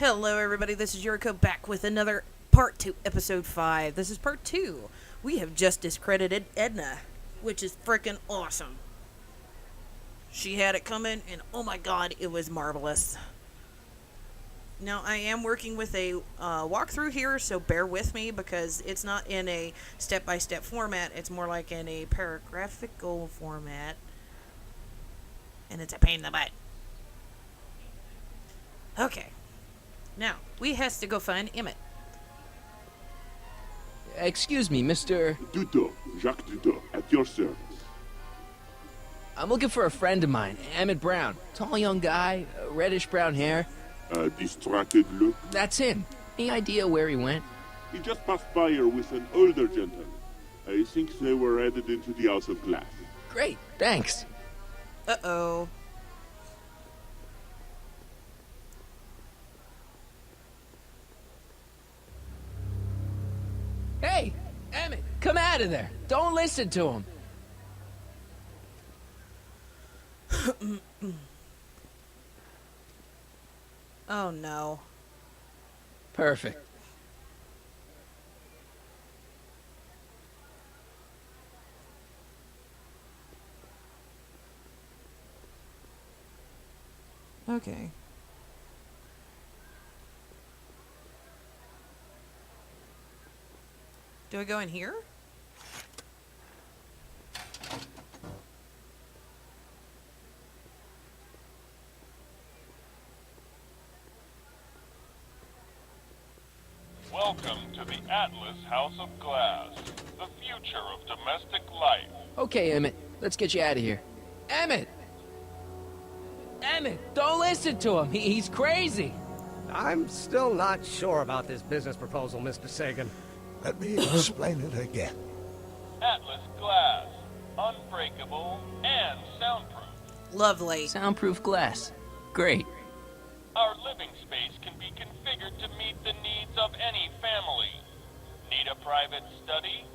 Hello, everybody. This is Yuriko back with another part 2, episode 5. This is part 2. We have just discredited Edna, which is freaking awesome. She had it coming, and oh my god, it was marvelous. Now, I am working with a walkthrough here, so bear with me because it's not in a step-by-step format. It's more like in a paragraphical format, and it's a pain in the butt. Okay. Now, we has to go find Emmett. Excuse me, Mr. Duto, Jacques Duto, at your service. I'm looking for a friend of mine, Emmett Brown. Tall young guy, reddish brown hair. A distracted look. That's him. Any idea where he went? He just passed by here with an older gentleman. I think they were headed into the House of Glass. Great, thanks. Uh-oh. Hey, Emmett, come out of there. Don't listen to him. Oh, no. Perfect. Okay. Do I go in here? Welcome to the Atlas House of Glass, the future of domestic life. Okay, Emmett, let's get you out of here. Emmett! Emmett, don't listen to him. He's crazy. I'm still not sure about this business proposal, Mr. Sagan. Let me explain it again. Atlas Glass, unbreakable and soundproof. Lovely. Soundproof glass. Great. Our living space can be configured to meet the needs of any family. Need a private study?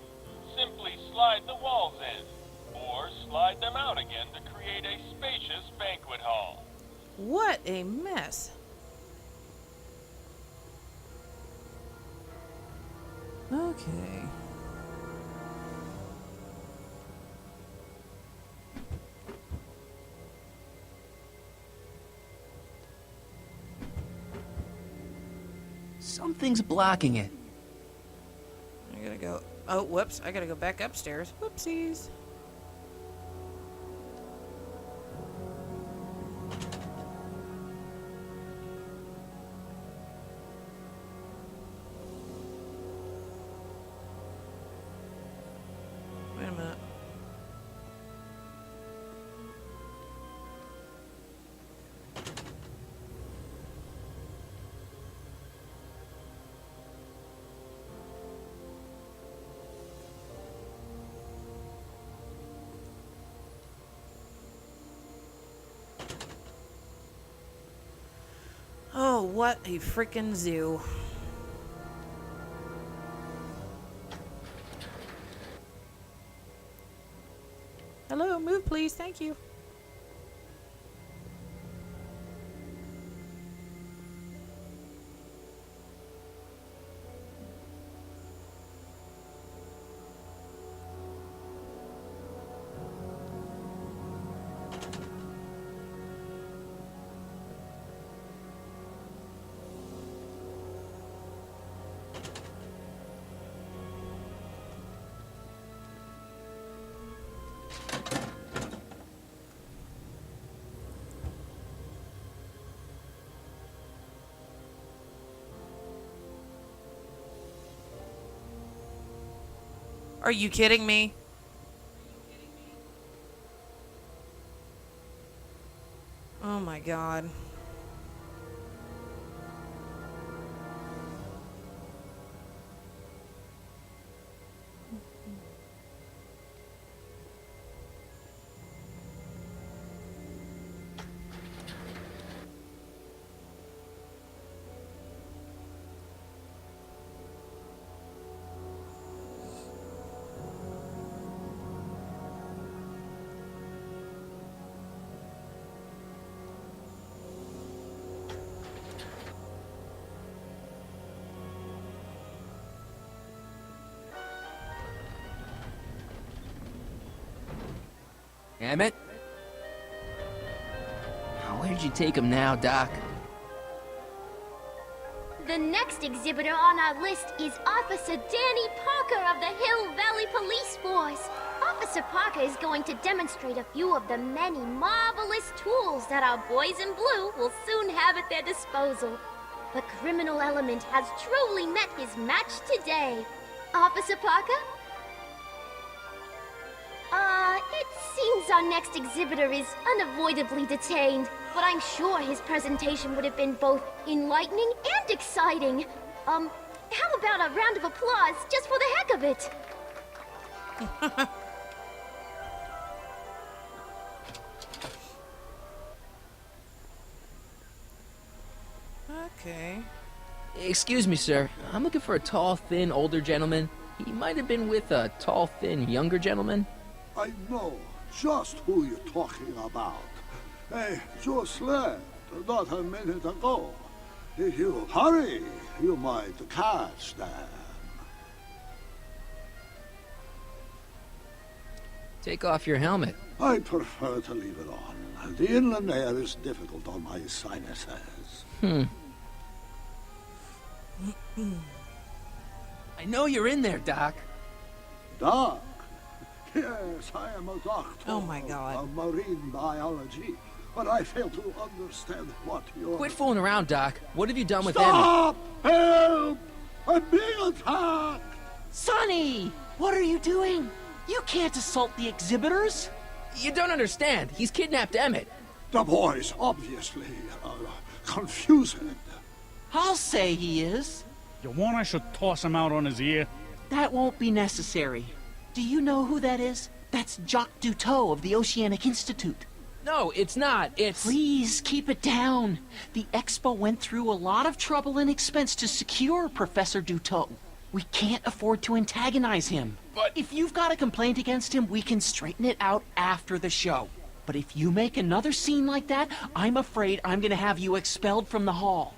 Simply slide the walls in, or slide them out again to create a spacious banquet hall. What a mess. Okay. Something's blocking it. I gotta go. Oh, whoops. I gotta go back upstairs. Whoopsies. Wait a minute. Oh, what a freaking zoo. Hello, move please, thank you. Are you kidding me? Oh my god. Emmett? Oh, where'd you take him now, Doc? The next exhibitor on our list is Officer Danny Parker of the Hill Valley Police Force. Officer Parker is going to demonstrate a few of the many marvelous tools that our boys in blue will soon have at their disposal. The criminal element has truly met his match today. Officer Parker? It seems our next exhibitor is unavoidably detained, but I'm sure his presentation would have been both enlightening and exciting. How about a round of applause just for the heck of it? Okay. Excuse me, sir. I'm looking for a tall, thin, older gentleman. He might have been with a tall, thin, younger gentleman. I know just who you're talking about. They just left not a minute ago. If you hurry, you might catch them. Take off your helmet. I prefer to leave it on. The inland air is difficult on my sinuses. I know you're in there, Doc. Doc? Yes, I am a doctor Oh my God. of marine biology, but I fail to understand what you're... Quit fooling around, Doc. What have you done with Emmett? Stop! Help! I'm being attacked! Sonny! What are you doing? You can't assault the exhibitors! You don't understand. He's kidnapped Emmett. The boy's obviously confused. I'll say he is. You want I should toss him out on his ear? That won't be necessary. Do you know who that is? That's Jacques Duteau of the Oceanic Institute. No, it's not. It's... Please, keep it down. The Expo went through a lot of trouble and expense to secure Professor Duteau. We can't afford to antagonize him. But... If you've got a complaint against him, we can straighten it out after the show. But if you make another scene like that, I'm afraid I'm gonna have you expelled from the hall.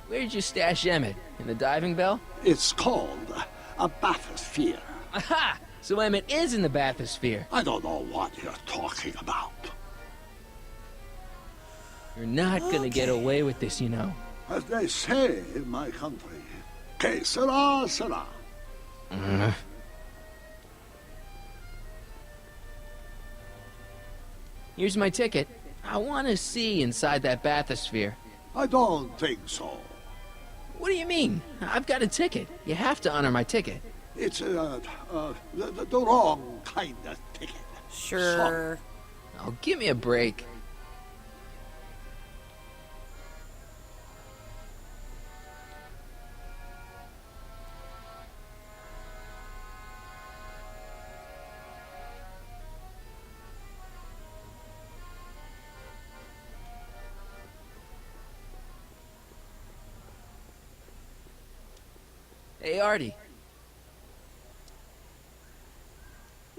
Where'd you stash Emmett? In the diving bell? It's called a bathysphere. Aha! So Emmett is in the bathysphere. I don't know what you're talking about. You're not gonna get away with this, you know. As they say in my country, que sera, sera. Here's my ticket. I want to see inside that bathysphere. I don't think so. What do you mean? I've got a ticket. You have to honor my ticket. It's the wrong kind of ticket. Sure. Oh, give me a break. Hey, Artie.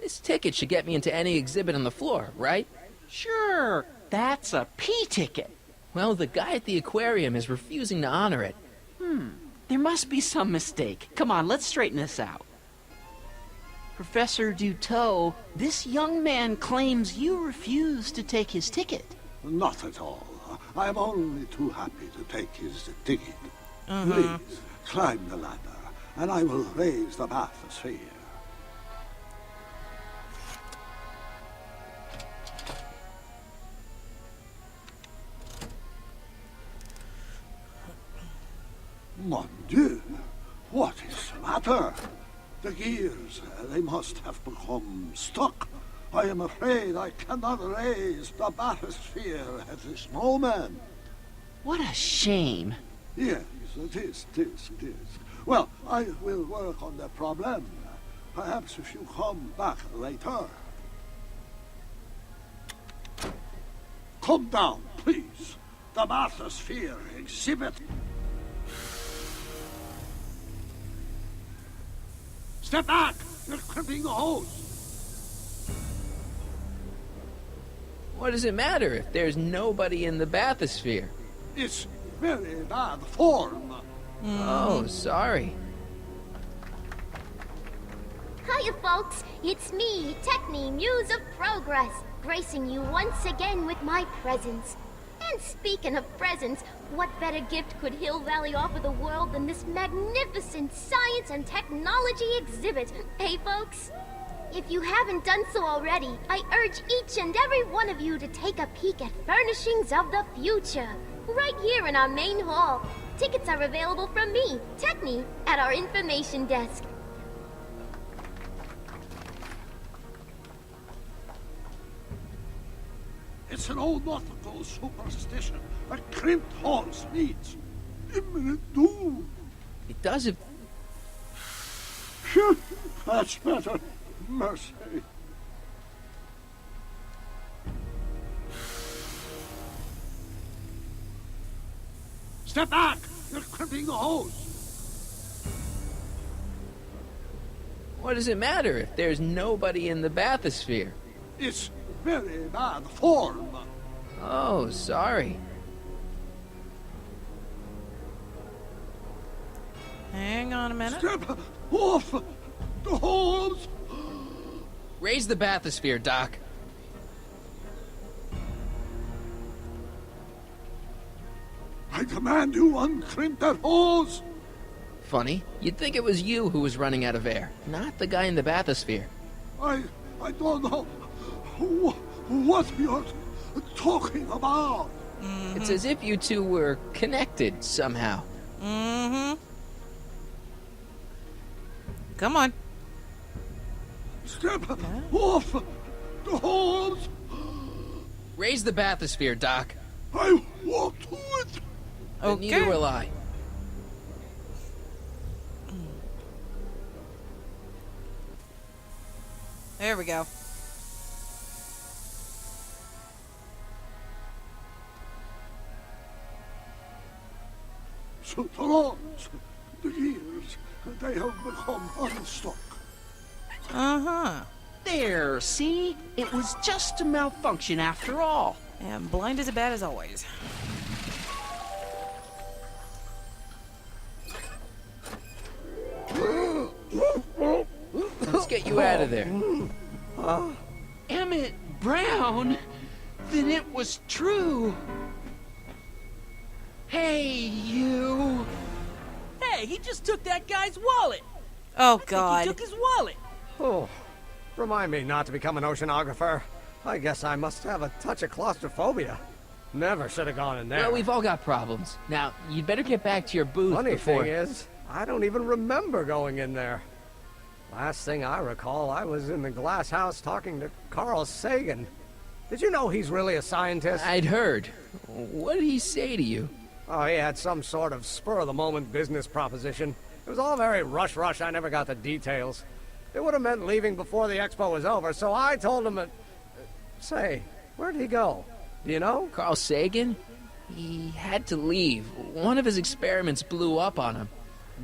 This ticket should get me into any exhibit on the floor, right? Sure, that's a P ticket. Well, the guy at the aquarium is refusing to honor it. There must be some mistake. Come on, let's straighten this out. Professor Duteau, this young man claims you refused to take his ticket. Not at all. I am only too happy to take his ticket. Please, climb the ladder, and I will raise the bathysphere. Mon Dieu! What is the matter? The gears, they must have become stuck. I am afraid I cannot raise the bathysphere at this moment. What a shame. Yes, it is. Well, I will work on the problem. Perhaps if you come back later. Come down, please. The bathysphere exhibit. Step back! You're crimping the hose. What does it matter if there's nobody in the bathysphere? It's very bad form. Oh, sorry. Hiya, folks! It's me, Techni, Muse of Progress, gracing you once again with my presence. And speaking of presents, what better gift could Hill Valley offer the world than this magnificent science and technology exhibit, hey folks? If you haven't done so already, I urge each and every one of you to take a peek at Furnishings of the Future, right here in our main hall. Tickets are available from me, Techni, at our information desk. It's an old nautical superstition that crimped halls means imminent doom. It doesn't. Phew, that's better. Mercy. Step back! You're crimping the hose. What does it matter if there's nobody in the bathysphere? It's very bad form. Oh, sorry. Hang on a minute. Step off the hose. Raise the bathysphere, Doc. I demand you uncrimp that hose. Funny. You'd think it was you who was running out of air, not the guy in the bathysphere. I don't know what you're talking about. It's as if you two were connected somehow. Mm-hmm. Come on. Step off the hose. Raise the bathysphere, Doc. I won't do it. And neither will I. There we go. So the rods, the gears, they have become unstuck. Uh-huh. There, see? It was just a malfunction after all. And blind is as bad as always. Let's get you out of there. Emmett Brown? Then it was true. Hey, you. Hey, he just took that guy's wallet. Oh, He God. took his wallet. Oh, remind me not to become an oceanographer. I guess I must have a touch of claustrophobia. Never should have gone in there. Well, we've all got problems. Now, you'd better get back to your booth Funny before... thing is, I don't even remember going in there. Last thing I recall, I was in the glass house talking to Carl Sagan. Did you know he's really a scientist? I'd heard. What did he say to you? Oh, he had some sort of spur-of-the-moment business proposition. It was all very rush. I never got the details. It would have meant leaving before the expo was over, so I told him that... Say, where'd he go? Do you know? Carl Sagan? He had to leave. One of his experiments blew up on him.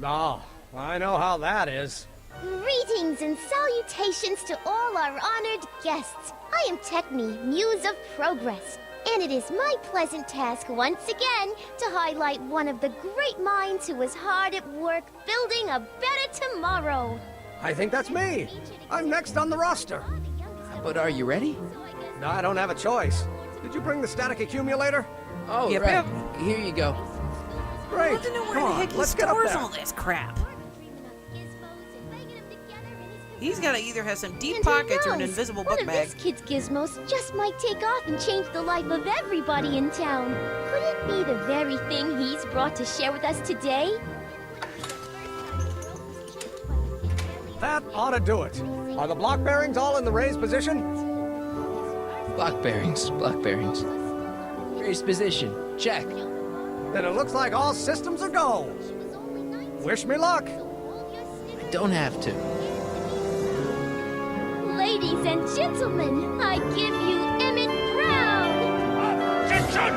Oh, I know how that is. Greetings and salutations to all our honored guests. I am Techni, Muse of Progress, and it is my pleasant task once again to highlight one of the great minds who is hard at work building a better tomorrow. I think that's me. I'm next on the roster. But are you ready? No, I don't have a choice. Did you bring the static accumulator? Oh, Yep, right. yep. Here you go. I Great. want to know where Come the on, heck he let's get up stores there. all this crap. He's got to either have some deep And who pockets or an knows? invisible One book of bag. this kid's gizmos just might take off and change the life of everybody in town. Could it be the very thing he's brought to share with us today? That ought to do it. Are the block bearings all in the raised position? Block bearings. Raised position. Check. Then it looks like all systems are go. Wish me luck. I don't have to. Ladies and gentlemen, I give you Emmett Brown! Objection!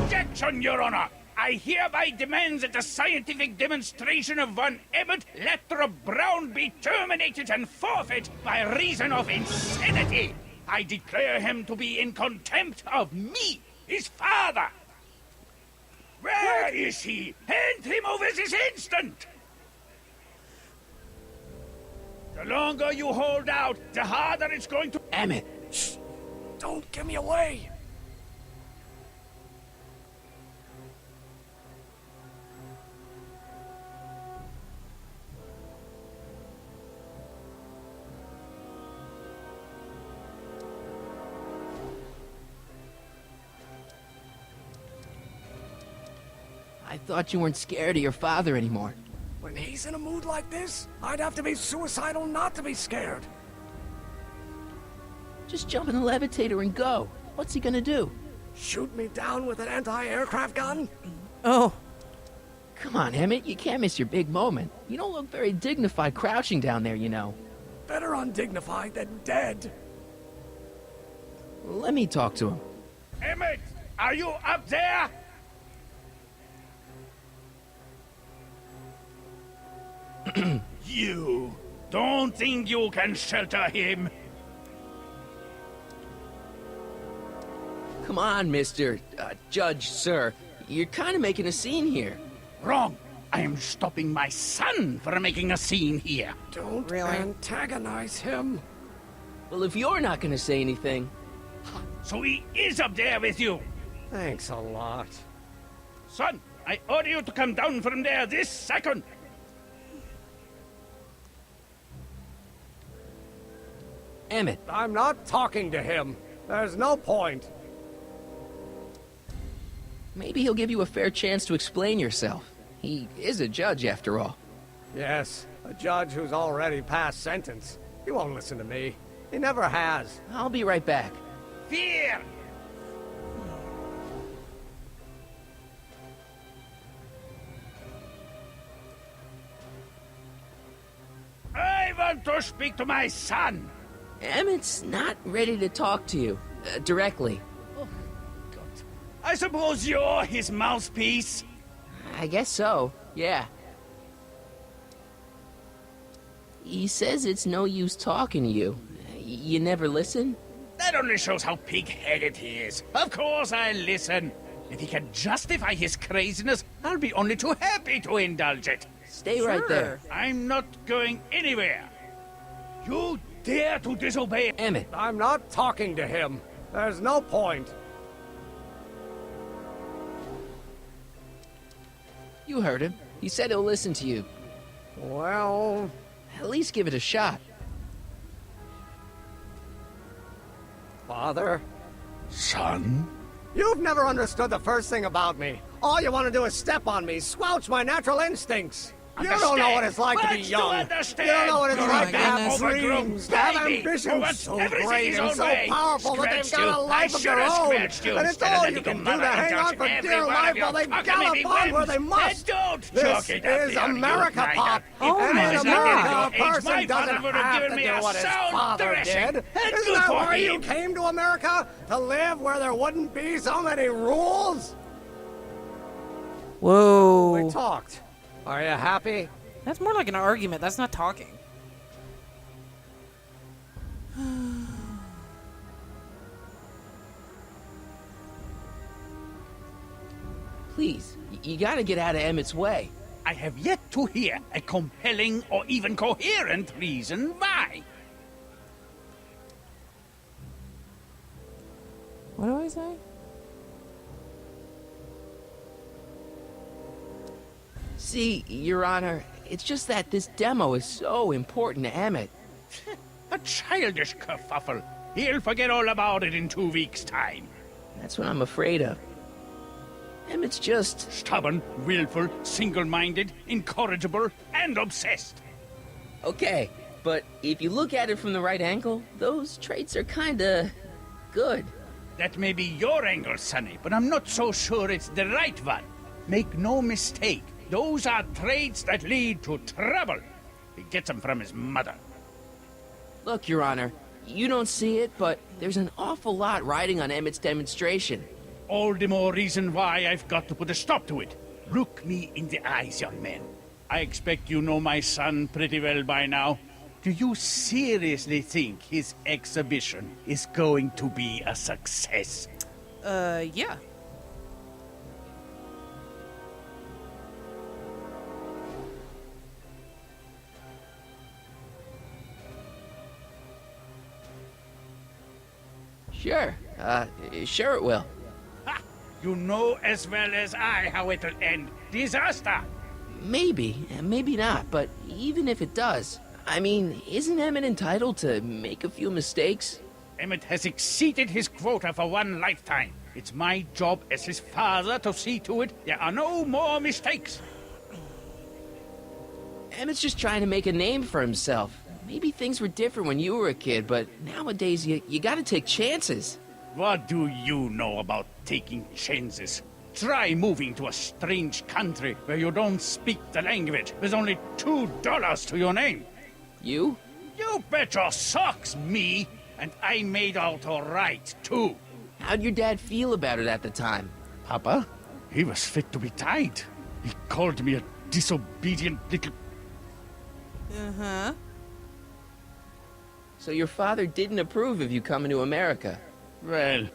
Objection, Your Honor! I hereby demand that the scientific demonstration of one Emmett Lathrop Brown be terminated and forfeit by reason of insanity. I declare him to be in contempt of me, his father. Where is he? Hand him over this instant! The longer you hold out, the harder it's going to... Emmett, Don't give me away! I thought you weren't scared of your father anymore. When he's in a mood like this, I'd have to be suicidal not to be scared. Just jump in the levitator and go. What's he gonna do? Shoot me down with an anti-aircraft gun? Oh, Come on, Emmett, you can't miss your big moment. You don't look very dignified crouching down there, you know. Better undignified than dead. Let me talk to him. Emmett, are you up there? You don't think you can shelter him? Come on, Mr. Judge, sir. You're kind of making a scene here. Wrong. I am stopping my son from making a scene here. Don't Really? antagonize him. Well, if you're not gonna say anything... So he is up there with you. Thanks a lot. Son, I order you to come down from there this second. Emmett, I'm not talking to him. There's no point. maybe he'll give you a fair chance to explain yourself. He is a judge, after all. Yes, a judge who's already passed sentence. He won't listen to me. He never has. I'll be right back. Fear! I want to speak to my son. Emmett's not ready to talk to you, directly. I suppose you're his mouthpiece. I guess so, yeah. He says it's no use talking to you. You never listen? That only shows how pig-headed he is. Of course I listen. If he can justify his craziness, I'll be only too happy to indulge it. Stay right there. I'm not going anywhere. You dare to disobey Emmett, I'm not talking to him. There's no point. you heard him. He said he'll listen to you. Well, At least give it a shot. Father, Son? you've never understood the first thing about me. All you want to do is step on me, squelch my natural instincts. You don't know what it's like to be What's young. understand? You don't know what it's Oh like my to have goodness. dreams, to have Baby, who ambitions wants so everything great his and own so way. powerful that they've Scratched got a you. life I of their should have own. scratched you And it's instead of all letting you can your do to mother hang on indulge for every dear one of life your while they cockamamie gallop on where whims. they must. And don't This chalk it up is to your America, youth, Pop. Oh and my in God. America, a At your age, person my father doesn't would have have given to me do a what his sound father thrashing. did. And Isn't good that for why you him. came to America? To live where there wouldn't be so many rules? We whoa. talked. Are you happy? That's more like an argument. That's not talking. Please, you gotta get out of Emmett's way. I have yet to hear a compelling or even coherent reason why. What do I say? See, Your Honor, it's just that this demo is so important to Emmett. A childish kerfuffle. He'll forget all about it in 2 weeks' time. That's what I'm afraid of. Emmett's just... Stubborn, willful, single-minded, incorrigible, and obsessed. Okay, but if you look at it from the right angle, those traits are kinda... good. That may be your angle, Sonny, but I'm not so sure it's the right one. Make no mistake, those are traits that lead to trouble. He gets them from his mother. Look, Your Honor, you don't see it, but there's an awful lot riding on Emmett's demonstration. All the more reason why I've got to put a stop to it. Look me in the eyes, young man. I expect you know my son pretty well by now. Do you seriously think his exhibition is going to be a success? Yeah. Sure. Sure it will. Ha! You know as well as I how it'll end. Disaster! Maybe, and maybe not, but even if it does, I mean, isn't Emmett entitled to make a few mistakes? Emmett has exceeded his quota for one lifetime. It's my job as his father to see to it there are no more mistakes. Emmett's just trying to make a name for himself. Maybe things were different when you were a kid, but nowadays you gotta take chances. What do you know about taking chances? Try moving to a strange country where you don't speak the language with only $2 to your name. You? You bet your socks, me! And I made out all right, too. How'd your dad feel about it at the time? Papa? He was fit to be tied. He called me a disobedient little... Uh-huh. So your father didn't approve of you coming to America? Well,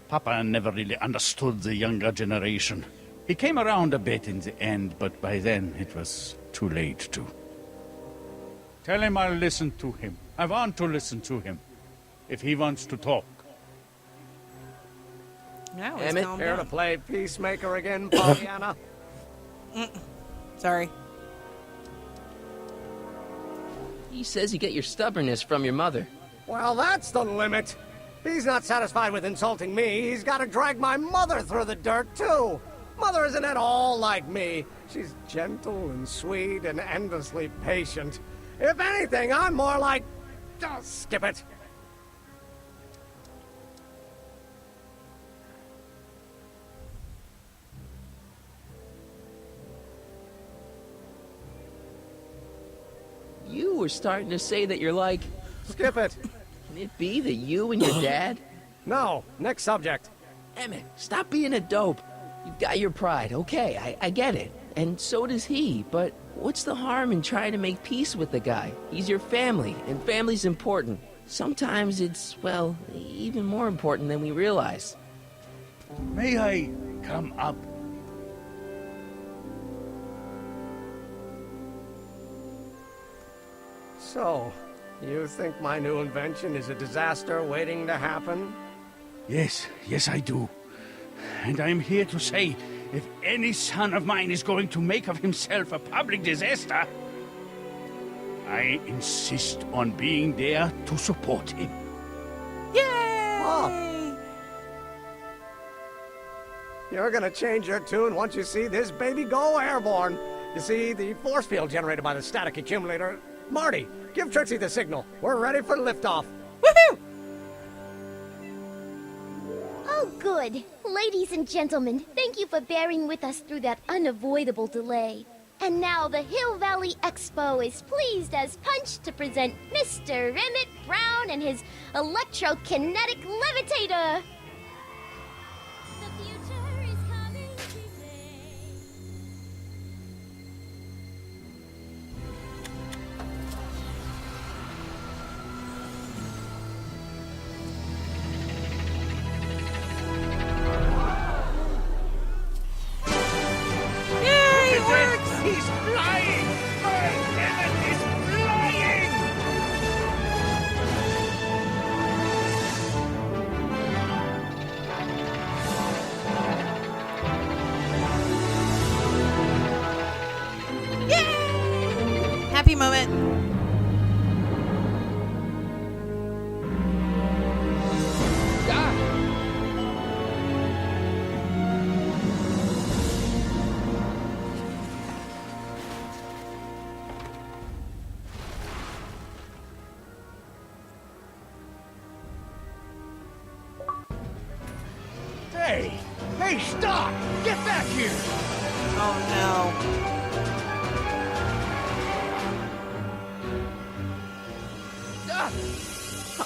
Papa never really understood the younger generation. He came around a bit in the end, but by then it was too late to. Tell him I'll listen to him. I want to listen to him. If he wants to talk. Now it's Emmett, calmed Here to down. play peacemaker again, Pollyanna? Sorry. He says you get your stubbornness from your mother. Well, that's the limit. He's not satisfied with insulting me. He's got to drag my mother through the dirt, too. Mother isn't at all like me. She's gentle and sweet and endlessly patient. If anything, I'm more like... Oh, skip it. You were starting to say that you're like... Skip it. Can it be that you and your dad? No, next subject. Emmett, stop being a dope. You've got your pride, okay, I get it. And so does he, but what's the harm in trying to make peace with the guy? He's your family, and family's important. Sometimes it's, well, even more important than we realize. May I come up? So, you think my new invention is a disaster waiting to happen? Yes, I do. And I'm here to say, if any son of mine is going to make of himself a public disaster, I insist on being there to support him. Yay! Oh. You're gonna change your tune once you see this baby go airborne. You see, the force field generated by the static accumulator... Marty, give Trixie the signal. We're ready for liftoff. Woohoo! Oh, good. Ladies and gentlemen, thank you for bearing with us through that unavoidable delay. And now the Hill Valley Expo is pleased as punch to present Mr. Emmett Brown and his electrokinetic levitator. The future is coming today. Yay, it works! He's flying! My Emmett is flying! Yay! Happy moment. Hey, stop! Get back here! Oh no.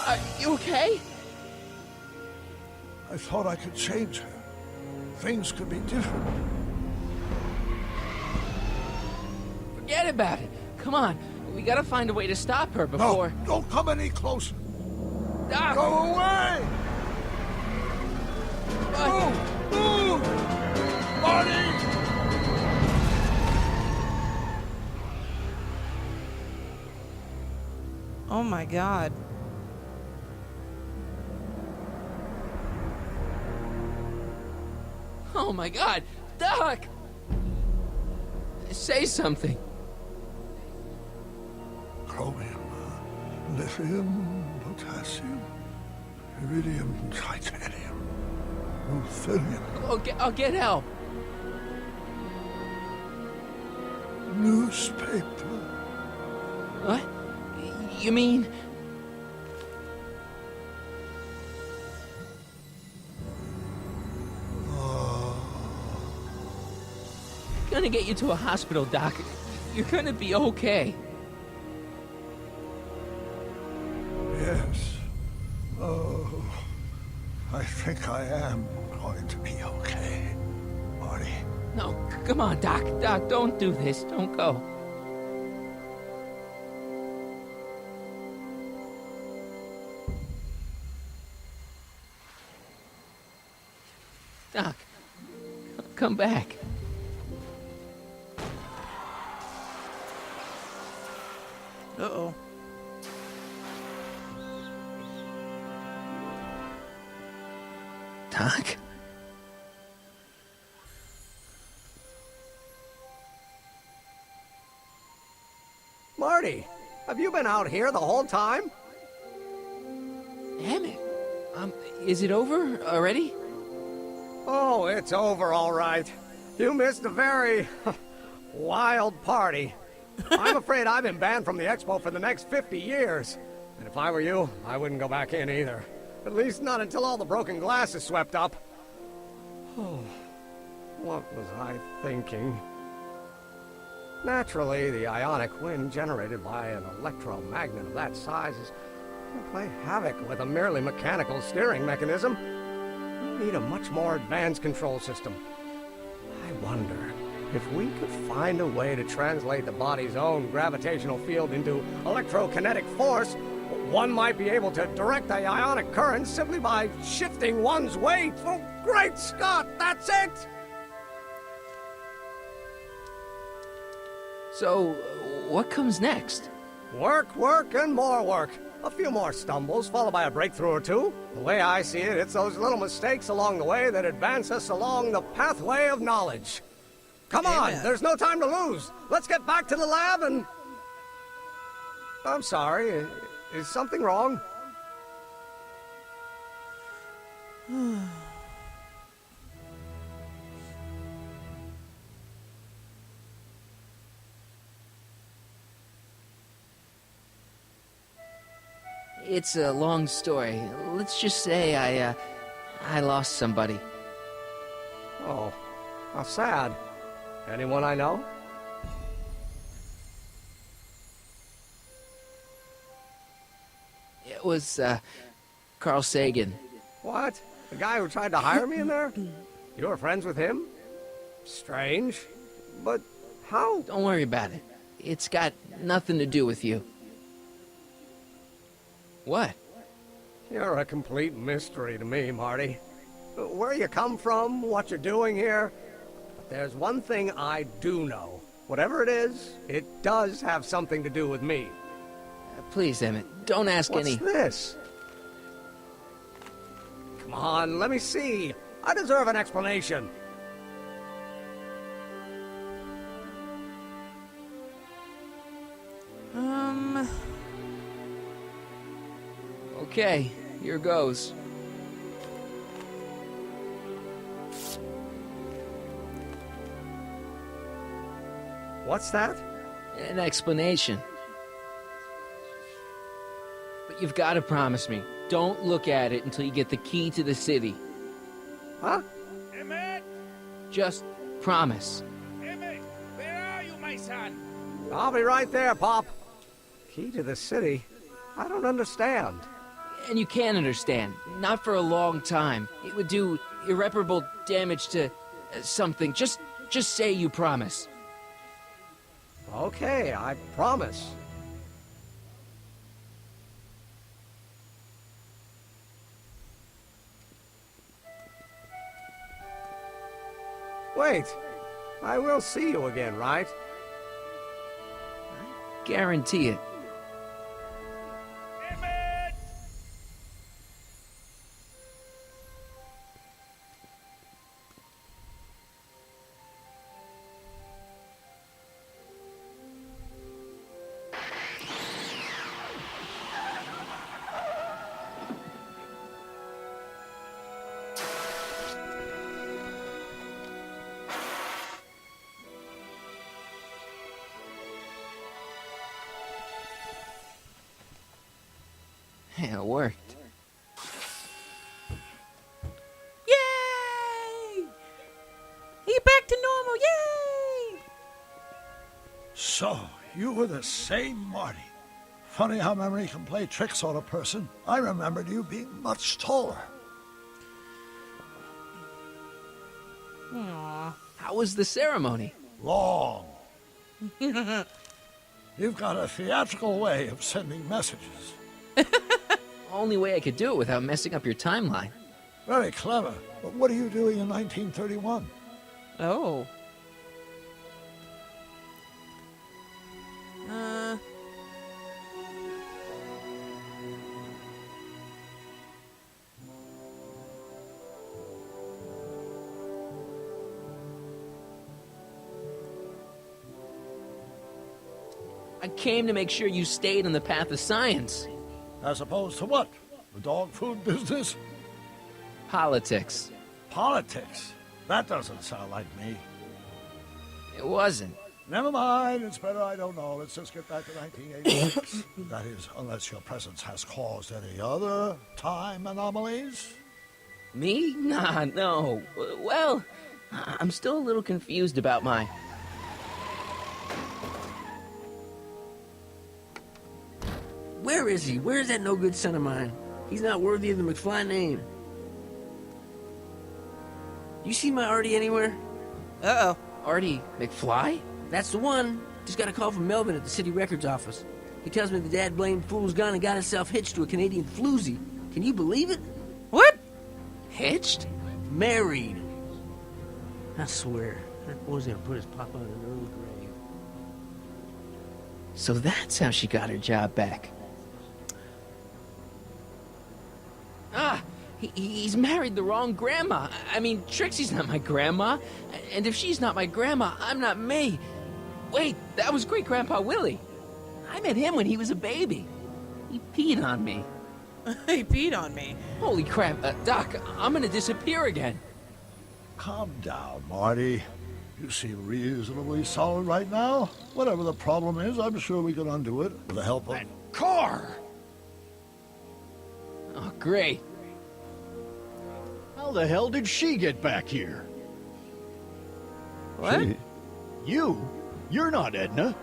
Are you okay? I thought I could change her. Things could be different. Forget about it. Come on, we gotta find a way to stop her before... No, don't come any closer. Ah, Go away! but- Move! Marty! Oh my god. Oh my God, Doc! Say something. Chromium, lithium, potassium, iridium, titanium, ruthenium. I'll get help. Newspaper. What? You mean... Gonna get you to a hospital, Doc. You're gonna be okay. Yes. Oh, I think I am going to be okay, Marty. No, come on, Doc. Doc, don't do this. Don't go. Doc, come back. Uh-oh. Doc? Marty, have you been out here the whole time? Emmett, is it over already? Oh, it's over all right. You missed a very wild party. I'm afraid I've been banned from the expo for the next 50 years. And if I were you, I wouldn't go back in either. At least not until all the broken glass is swept up. Oh, what was I thinking? Naturally, the ionic wind generated by an electromagnet of that size is going to play havoc with a merely mechanical steering mechanism. We need a much more advanced control system. I wonder if we could find a way to translate the body's own gravitational field into electrokinetic force. One might be able to direct the ionic current simply by shifting one's weight. Oh, great Scott, that's it! So, what comes next? Work, work, and more work. A few more stumbles, followed by a breakthrough or two. The way I see it, it's those little mistakes along the way that advance us along the pathway of knowledge. Come on, there's no time to lose. Let's get back to the lab and... I'm sorry, is something wrong? It's a long story. Let's just say I lost somebody. Oh, how sad. Anyone I know? It was, Carl Sagan. What? The guy who tried to hire me in there? You were friends with him? Strange. But how? Don't worry about it. It's got nothing to do with you. What? You're a complete mystery to me, Marty. Where you come from, what you're doing here. But there's one thing I do know. Whatever it is, it does have something to do with me. Please, Emmett, don't ask any... What's this? Come on, let me see. I deserve an explanation. Okay, here goes. What's that? An explanation. But you've got to promise me, don't look at it until you get the key to the city. Huh? Emmett! Just promise. Emmett, where are you, my son? I'll be right there, Pop. Key to the city? I don't understand. And you can understand. Not for a long time. It would do irreparable damage to something. Just say you promise. Okay, I promise. Wait, I will see you again, right? Guarantee it. Emmett! Yeah, it worked. Yay! He back to normal, yay! So, you were the same Marty. Funny how memory can play tricks on a person. I remembered you being much taller. Aww. How was the ceremony? Long. You've got a theatrical way of sending messages. Only way I could do it without messing up your timeline. Very clever. But what are you doing in 1931? Oh. I came to make sure you stayed on the path of science. As opposed to what? The dog food business? Politics. Politics? That doesn't sound like me. It wasn't. Never mind, it's better I don't know. Let's just get back to 1986. That is, unless your presence has caused any other time anomalies. Me? Nah, no. Well, I'm still a little confused about my... Where is he? Where's that no-good son of mine? He's not worthy of the McFly name. You see my Artie anywhere? Uh-oh. Artie McFly? That's the one. Just got a call from Melvin at the city records office. He tells me the dad-blamed fool's gone and got himself hitched to a Canadian floozy. Can you believe it? What? Hitched? Married. I swear, that boy's gonna put his papa in an early grave. So that's how she got her job back. Ah, he's married the wrong grandma. I mean, Trixie's not my grandma. And if she's not my grandma, I'm not me. Wait, that was Great-Grandpa Willie. I met him when he was a baby. He peed on me. He peed on me. Holy crap, Doc, I'm gonna disappear again. Calm down, Marty. You seem reasonably solid right now. Whatever the problem is, I'm sure we can undo it with the help of... That car! Oh, great. How the hell did she get back here? What? You? You're not Edna.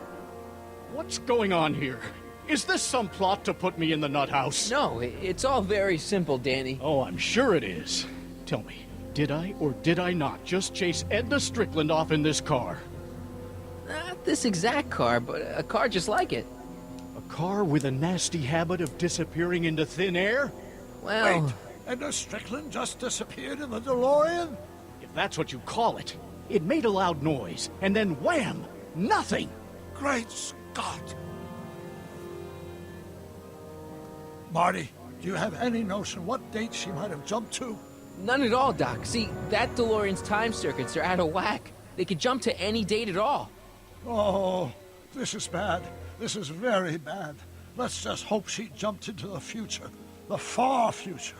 What's going on here? Is this some plot to put me in the nut house? No, it's all very simple, Danny. Oh, I'm sure it is. Tell me, did I or did I not just chase Edna Strickland off in this car? Not this exact car, but a car just like it. A car with a nasty habit of disappearing into thin air? Well... Wait, Edna Strickland just disappeared in the DeLorean? If that's what you call it. It made a loud noise, and then wham! Nothing! Great Scott! Marty, do you have any notion what date she might have jumped to? None at all, Doc. See, that DeLorean's time circuits are out of whack. They could jump to any date at all. Oh, this is bad. This is very bad. Let's just hope she jumped into the future. The far future.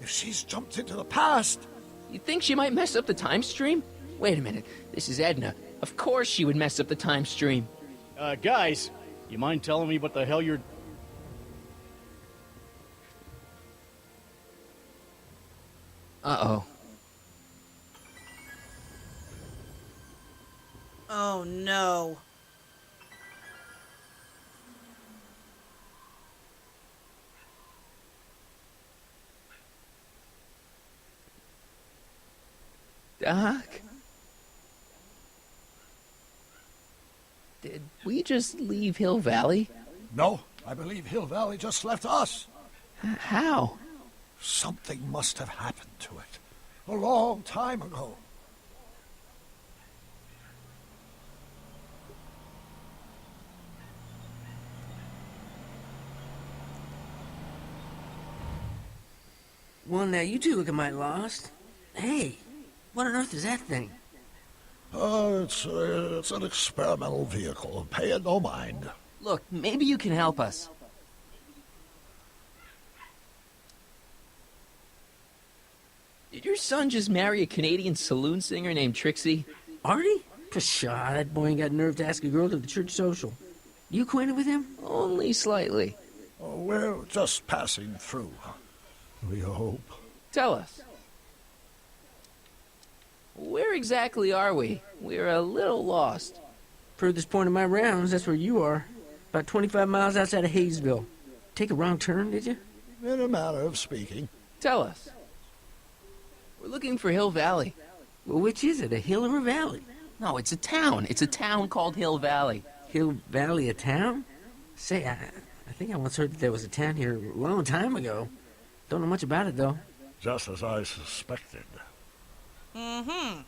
If she's jumped into the past... You think she might mess up the time stream? Wait a minute. This is Edna. Of course she would mess up the time stream. Guys, you mind telling me what the hell you're... Uh-oh. Oh, no. Doc? Did we just leave Hill Valley? No, I believe Hill Valley just left us. How? Something must have happened to it. A long time ago. Well, now you two look mighty lost. Hey, what on earth is that thing? It's an experimental vehicle. Pay it no mind. Look, maybe you can help us. Did your son just marry a Canadian saloon singer named Trixie? Artie? Pshaw, that boy ain't got nerve to ask a girl to the church social. You acquainted with him? Only slightly. we're just passing through. We hope. Tell us. Where exactly are we? We're a little lost. Furthest point of my rounds, that's where you are. About 25 miles outside of Hayesville. Take a wrong turn, did you? In a manner of speaking. Tell us. We're looking for Hill Valley. Well, which is it, a hill or a valley? No, it's a town. It's a town called Hill Valley. Hill Valley, a town? Say, I think I once heard that there was a town here a long time ago. Don't know much about it, though. Just as I suspected. Mm-hmm.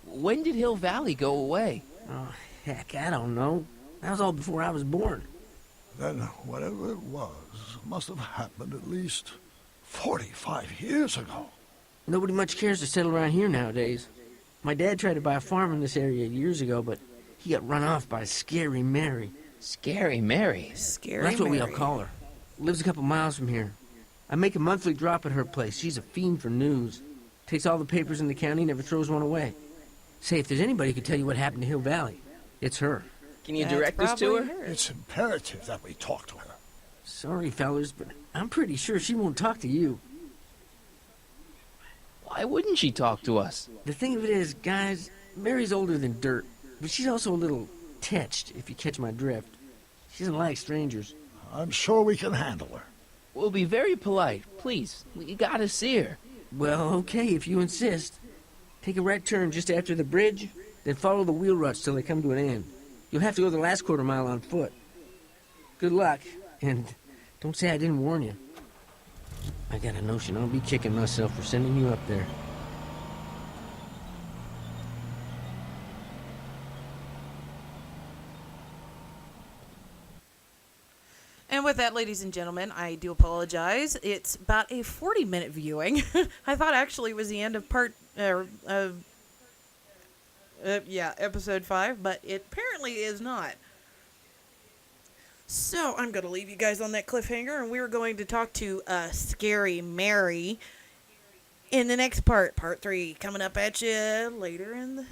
When did Hill Valley go away? Oh, heck, I don't know. That was all before I was born. Then whatever it was must have happened at least 45 years ago. Nobody much cares to settle around here nowadays. My dad tried to buy a farm in this area years ago, but he got run off by Scary Mary. Scary Mary? Scary That's what we all Mary. call her. Lives a couple miles from here. I make a monthly drop at her place. She's a fiend for news. Takes all the papers in the county, never throws one away. Say, if there's anybody who could tell you what happened to Hill Valley, it's her. Can you direct us to her? It's imperative that we talk to her. Sorry, fellas, but I'm pretty sure she won't talk to you. Why wouldn't she talk to us? The thing of it is, guys, Mary's older than dirt, but she's also a little tetched, if you catch my drift. She doesn't like strangers. I'm sure we can handle her. We'll be very polite. Please, we gotta see her. Well, okay, if you insist. Take a right turn just after the bridge, then follow the wheel ruts till they come to an end. You'll have to go the last quarter mile on foot. Good luck, and don't say I didn't warn you. I got a notion I'll be kicking myself for sending you up there. And with that, ladies and gentlemen, I do apologize. It's about a 40-minute viewing. I thought actually it was the end of episode 5, but it apparently is not. So I'm going to leave you guys on that cliffhanger, and we're going to talk to Scary Mary in the next part, part 3, coming up at you later in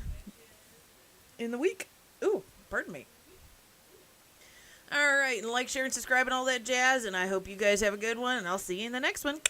the week. Ooh, pardon me. All right, and like, share, and subscribe, and all that jazz, and I hope you guys have a good one, and I'll see you in the next one.